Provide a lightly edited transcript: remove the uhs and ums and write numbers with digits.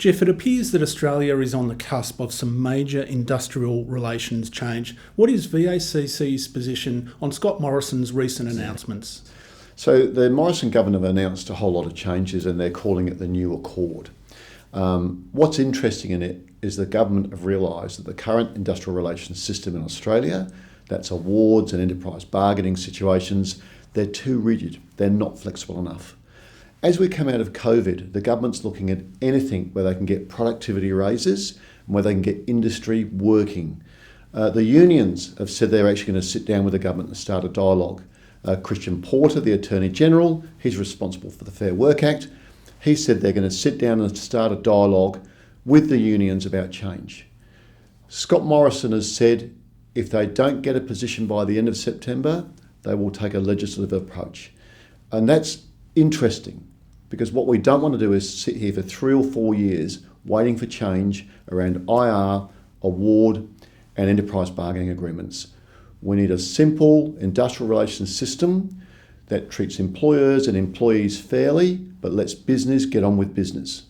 Geoff, it appears that Australia is on the cusp of some major industrial relations change. What is VACC's position on Scott Morrison's recent announcements? So the Morrison Government have announced a whole lot of changes and they're calling it the New Accord. What's interesting in it is the government have realised that the current industrial relations system in Australia, that's awards and enterprise bargaining situations, they're too rigid, they're not flexible enough. As we come out of COVID, the government's looking at anything where they can get productivity raises and where they can get industry working. The unions have said they're actually going to sit down with the government and start a dialogue. Christian Porter, the Attorney General, he's responsible for the Fair Work Act. He said they're going to sit down and start a dialogue with the unions about change. Scott Morrison has said if they don't get a position by the end of September, they will take a legislative approach. And that's interesting because what we don't want to do is sit here for 3 or 4 years waiting for change around IR, award and enterprise bargaining agreements. We need a simple industrial relations system that treats employers and employees fairly, but lets business get on with business.